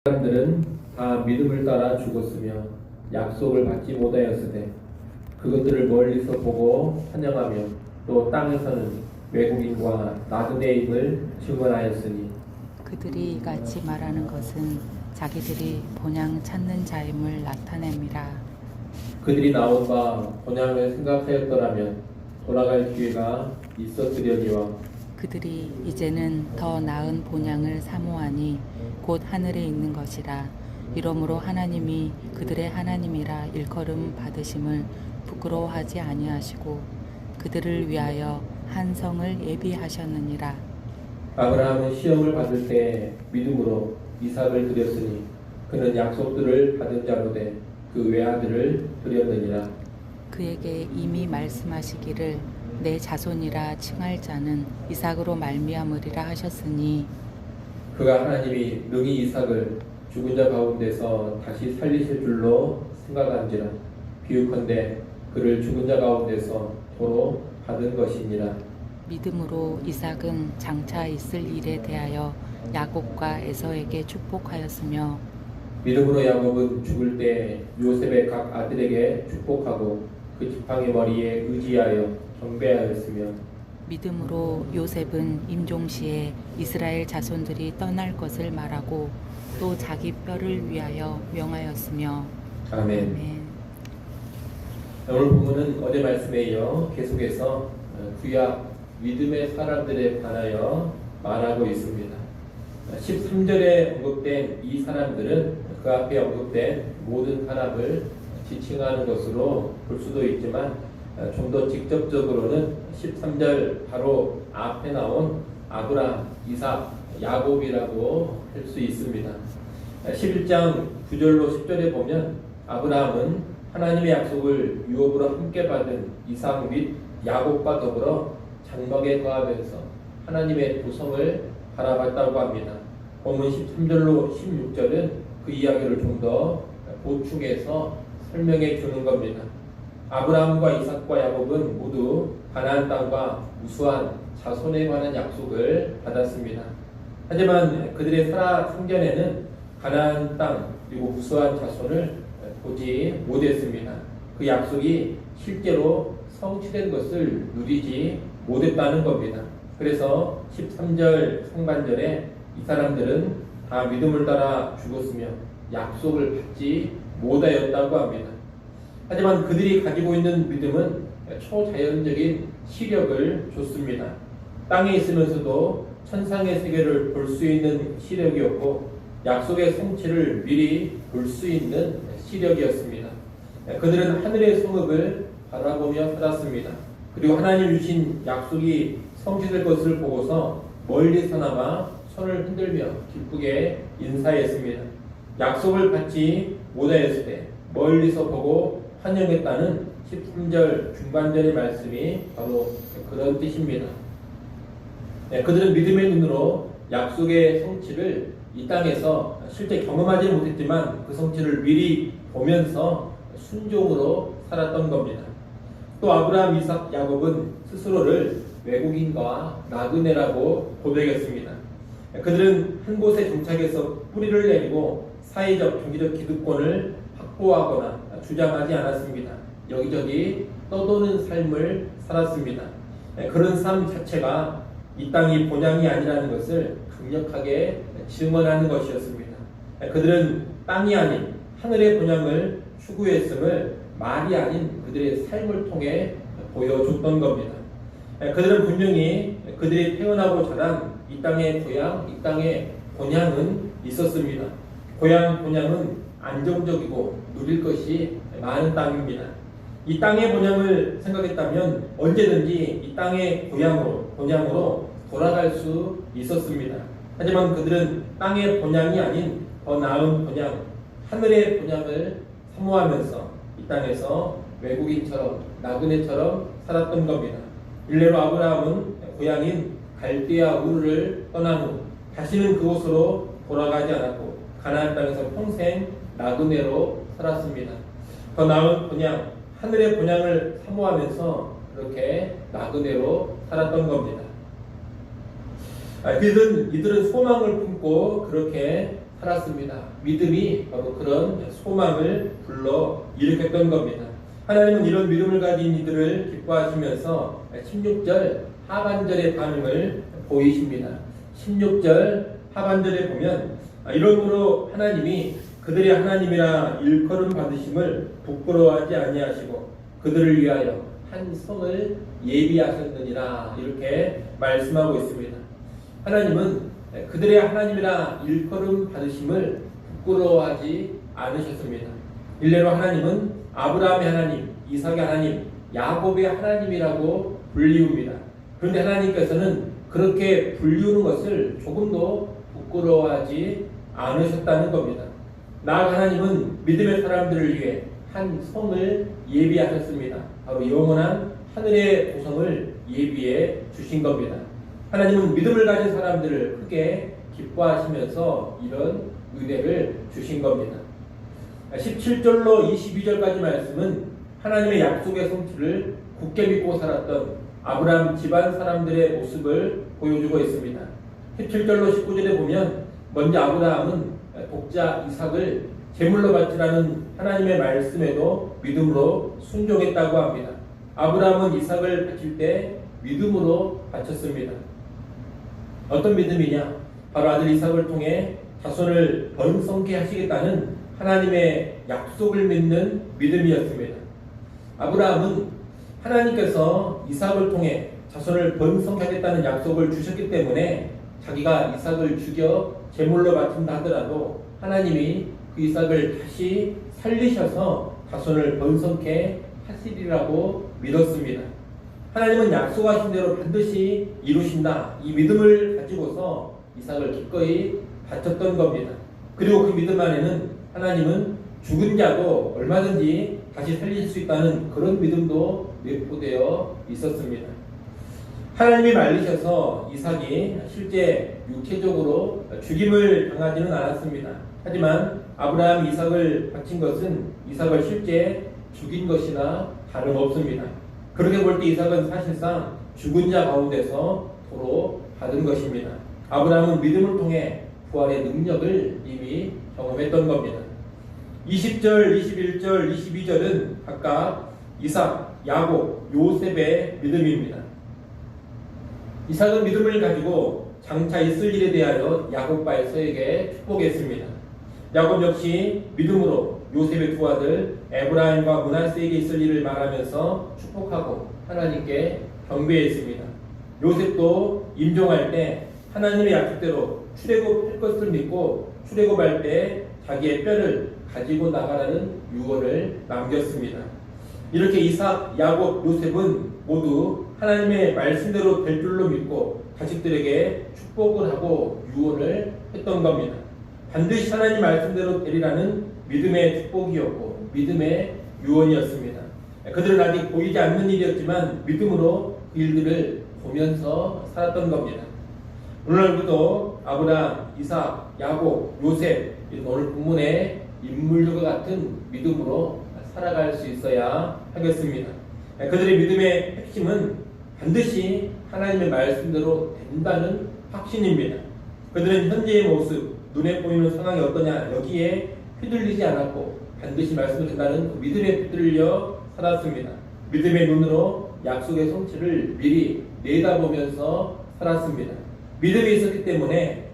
사람들은 다 믿음을 따라 죽었으며 약속을 받지 못하였으되 그것들을 멀리서 보고 환영하며 또 땅에서는 외국인과 나그네임을 증언하였으니 그들이 이같이 말하는 것은 자기들이 본향 찾는 자임을 나타냅니다. 그들이 나온 바 본향을 생각하였더라면 돌아갈 기회가 있었으려니와 그들이 이제는 더 나은 본향을 사모하니 곧 하늘에 있는 것이라. 이러므로 하나님이 그들의 하나님이라 일컬음 받으심을 부끄러워하지 아니하시고 그들을 위하여 한 성을 예비하셨느니라. 아브라함은 시험을 받을 때 믿음으로 이삭을 드렸으니 그는 약속들을 받은 자로 돼 그 외아들을 드렸느니라. 그에게 이미 말씀하시기를 내 자손이라 칭할 자는 이삭으로 말미암으리라 하셨으니 그가 하나님이 능히 이삭을 죽은 자 가운데서 다시 살리실 줄로 생각한지라. 비유컨대 그를 죽은 자 가운데서 도로 받은 것이니라. 믿음으로 이삭은 장차 있을 일에 대하여 야곱과 에서에게 축복하였으며 믿음으로 야곱은 죽을 때 요셉의 각 아들에게 축복하고 그 지팡이 머리에 의지하여 경배하였으며 믿음으로 요셉은 임종시에 이스라엘 자손들이 떠날 것을 말하고 또 자기 뼈를 위하여 명하였으며 아멘. 아멘. 오늘 본문은 어제 말씀에 이어 계속해서 구약 믿음의 사람들에 관하여 말하고 있습니다. 13절에 언급된 이 사람들은 그 앞에 언급된 모든 사람을 지칭하는 것으로 볼 수도 있지만 좀 더 직접적으로는 13절 바로 앞에 나온 아브라함, 이삭, 야곱이라고 할 수 있습니다. 11장 9절로 10절에 보면 아브라함은 하나님의 약속을 유업으로 함께 받은 이삭 및 야곱과 더불어 장막에 거하면서 하나님의 도성을 바라봤다고 합니다. 본문 13절로 16절은 그 이야기를 좀 더 보충해서 설명해 주는 겁니다. 아브라함과 이삭과 야곱은 모두 가나안 땅과 우수한 자손에 관한 약속을 받았습니다. 하지만 그들의 살아 생전에는 가나안 땅 그리고 우수한 자손을 보지 못했습니다. 그 약속이 실제로 성취된 것을 누리지 못했다는 겁니다. 그래서 13절 상반절에 이 사람들은 다 믿음을 따라 죽었으며 약속을 받지 못하였다고 합니다. 하지만 그들이 가지고 있는 믿음은 초자연적인 시력을 줬습니다. 땅에 있으면서도 천상의 세계를 볼 수 있는 시력이었고 약속의 성취를 미리 볼 수 있는 시력이었습니다. 그들은 하늘의 성읍을 바라보며 살았습니다. 그리고 하나님 주신 약속이 성취될 것을 보고서 멀리서나마 손을 흔들며 기쁘게 인사했습니다. 약속을 받지 못하였을 때 멀리서 보고 환영했다는 13절 중반절의 말씀이 바로 그런 뜻입니다. 그들은 믿음의 눈으로 약속의 성취를 이 땅에서 실제 경험하지 못했지만 그 성취를 미리 보면서 순종으로 살았던 겁니다. 또 아브라함, 이삭, 야곱은 스스로를 외국인과 나그네라고 고백했습니다. 그들은 한 곳에 정착해서 뿌리를 내리고 사회적, 경제적 기득권을 확보하거나 주장하지 않았습니다. 여기저기 떠도는 삶을 살았습니다. 그런 삶 자체가 이 땅이 본향이 아니라는 것을 강력하게 증언하는 것이었습니다. 그들은 땅이 아닌 하늘의 본향을 추구했음을 말이 아닌 그들의 삶을 통해 보여줬던 겁니다. 그들은 분명히 그들이 태어나고 자란 이 땅의 고향, 이 땅의 본향은 있었습니다. 고향, 본향은 안정적이고 누릴 것이 많은 땅입니다. 이 땅의 본향을 생각했다면 언제든지 이 땅의 본향으로 돌아갈 수 있었습니다. 하지만 그들은 땅의 본향이 아닌 더 나은 본향, 하늘의 본향을 사모하면서 이 땅에서 외국인처럼 나그네처럼 살았던 겁니다. 일례로 아브라함은 고향인 갈대아 우르를 떠난 후 다시는 그곳으로 돌아가지 않았고 가나안 땅에서 평생 나그네로 살았습니다. 더 나은 본향, 하늘의 본향을 사모하면서 그렇게 나그네로 살았던 겁니다. 이들은 소망을 품고 그렇게 살았습니다. 믿음이 바로 그런 소망을 불러 일으켰던 겁니다. 하나님은 이런 믿음을 가진 이들을 기뻐하시면서 16절 하반절의 반응을 보이십니다. 16절 하반절에 보면 이러므로 하나님이 그들의 하나님이라 일컬음 받으심을 부끄러워하지 아니하시고 그들을 위하여 한 성을 예비하셨느니라 이렇게 말씀하고 있습니다. 하나님은 그들의 하나님이라 일컬음 받으심을 부끄러워하지 않으셨습니다. 일례로 하나님은 아브라함의 하나님, 이삭의 하나님, 야곱의 하나님이라고 불리웁니다. 그런데 하나님께서는 그렇게 불리우는 것을 조금도 부끄러워하지 않으셨다는 겁니다. 나아가 하나님은 믿음의 사람들을 위해 한 성을 예비하셨습니다. 바로 영원한 하늘의 도성을 예비해 주신 겁니다. 하나님은 믿음을 가진 사람들을 크게 기뻐하시면서 이런 은혜를 주신 겁니다. 17절로 22절까지 말씀은 하나님의 약속의 성취를 굳게 믿고 살았던 아브라함 집안 사람들의 모습을 보여주고 있습니다. 17절로 19절에 보면 먼저 아브라함은 독자 이삭을 제물로 바치라는 하나님의 말씀에도 믿음으로 순종했다고 합니다. 아브라함은 이삭을 바칠 때 믿음으로 바쳤습니다. 어떤 믿음이냐? 바로 아들 이삭을 통해 자손을 번성케 하시겠다는 하나님의 약속을 믿는 믿음이었습니다. 아브라함은 하나님께서 이삭을 통해 자손을 번성케 하겠다는 약속을 주셨기 때문에 자기가 이삭을 죽여 제물로 바친다 하더라도 하나님이 그 이삭을 다시 살리셔서 자손을 번성케 하시리라고 믿었습니다. 하나님은 약속하신 대로 반드시 이루신다. 이 믿음을 가지고서 이삭을 기꺼이 바쳤던 겁니다. 그리고 그 믿음 안에는 하나님은 죽은 자도 얼마든지 다시 살릴 수 있다는 그런 믿음도 내포되어 있었습니다. 하나님이 말리셔서 이삭이 실제 육체적으로 죽임을 당하지는 않았습니다. 하지만 아브라함 이삭을 바친 것은 이삭을 실제 죽인 것이나 다름없습니다. 그렇게 볼 때 이삭은 사실상 죽은 자 가운데서 도로 받은 것입니다. 아브라함은 믿음을 통해 부활의 능력을 이미 경험했던 겁니다. 20절, 21절, 22절은 각각 이삭, 야곱, 요셉의 믿음입니다. 이삭은 믿음을 가지고 장차 있을 일에 대하여 야곱과 에서에게 축복했습니다. 야곱 역시 믿음으로 요셉의 두 아들 에브라임과 므낫세에게 있을 일을 말하면서 축복하고 하나님께 경배했습니다. 요셉도 임종할 때 하나님의 약속대로 출애굽할 것을 믿고 출애굽할 때 자기의 뼈를 가지고 나가라는 유언을 남겼습니다. 이렇게 이삭, 야곱, 요셉은 모두 하나님의 말씀대로 될 줄로 믿고 자식들에게 축복을 하고 유언을 했던 겁니다. 반드시 하나님 말씀대로 되리라는 믿음의 축복이었고 믿음의 유언이었습니다. 그들은 아직 보이지 않는 일이었지만 믿음으로 그 일들을 보면서 살았던 겁니다. 오늘날부터 아브라함, 이삭, 야곱, 요셉 이런 오늘 본문의 인물들과 같은 믿음으로 살아갈 수 있어야 하겠습니다. 그들의 믿음의 핵심은 반드시 하나님의 말씀대로 된다는 확신입니다. 그들은 현재의 모습, 눈에 보이는 상황이 어떠냐 여기에 휘둘리지 않았고 반드시 말씀대로 된다는 그 믿음에 붙들려 살았습니다. 믿음의 눈으로 약속의 성취를 미리 내다보면서 살았습니다. 믿음이 있었기 때문에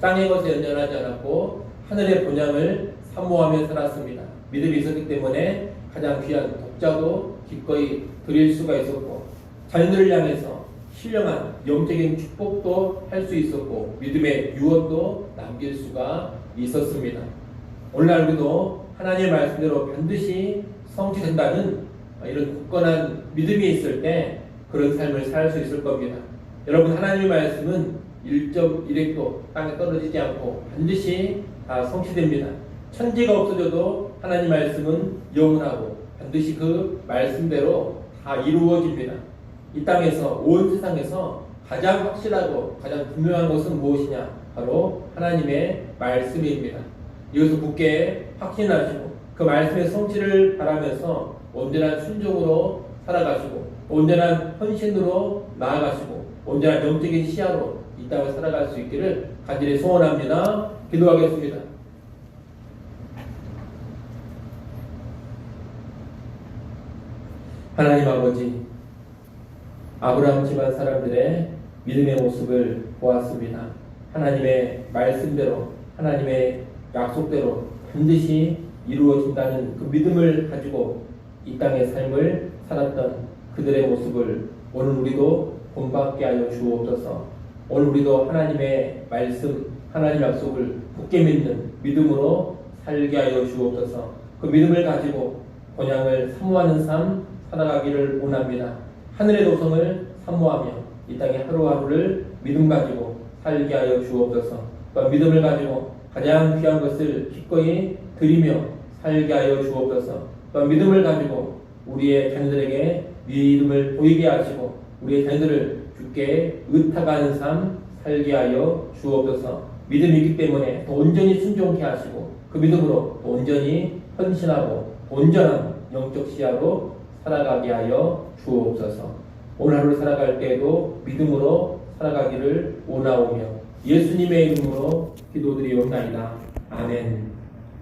땅의 것에 연연하지 않았고 하늘의 본향을 사모하며 살았습니다. 믿음이 있었기 때문에 가장 귀한 독자도 기꺼이 드릴 수가 있었고 자녀들을 향해서 신령한 영적인 축복도 할 수 있었고 믿음의 유언도 남길 수가 있었습니다. 오늘날도 하나님의 말씀대로 반드시 성취된다는 이런 굳건한 믿음이 있을 때 그런 삶을 살 수 있을 겁니다. 여러분 하나님의 말씀은 1.1핵도 땅에 떨어지지 않고 반드시 다 성취됩니다. 천지가 없어져도 하나님 말씀은 영원하고 반드시 그 말씀대로 다 이루어집니다. 이 땅에서 온 세상에서 가장 확실하고 가장 분명한 것은 무엇이냐? 바로 하나님의 말씀입니다. 이것을 굳게 확신하시고 그 말씀의 성취를 바라면서 온전한 순종으로 살아가시고 온전한 헌신으로 나아가시고 온전한 영적인 시야로 이 땅을 살아갈 수 있기를 간절히 소원합니다. 기도하겠습니다. 하나님 아버지, 아브라함 집안 사람들의 믿음의 모습을 보았습니다. 하나님의 말씀대로, 하나님의 약속대로 반드시 이루어진다는 그 믿음을 가지고 이 땅의 삶을 살았던 그들의 모습을 오늘 우리도 본받게 하여 주옵소서. 오늘 우리도 하나님의 말씀, 하나님 약속을 굳게 믿는 믿음으로 살게 하여 주옵소서. 그 믿음을 가지고 본향을 사모하는 삶 살아가기를 원합니다. 하늘의 도성을 사모하며 이 땅의 하루하루를 믿음 가지고 살게 하여 주옵소서. 또 믿음을 가지고 가장 귀한 것을 기꺼이 드리며 살게 하여 주옵소서. 또 믿음을 가지고 우리의 자녀들에게 믿음을 보이게 하시고 우리의 자녀들을 주께 의탁하는 삶 살게 하여 주옵소서. 믿음이기 때문에 더 온전히 순종케 하시고 그 믿음으로 더 온전히 헌신하고 온전한 영적 시야로 살아가게 하여 주옵소서. 오늘 하루를 살아갈 때에도 믿음으로 살아가기를 원하오며 예수님의 이름으로 기도드리옵나이다. 아멘.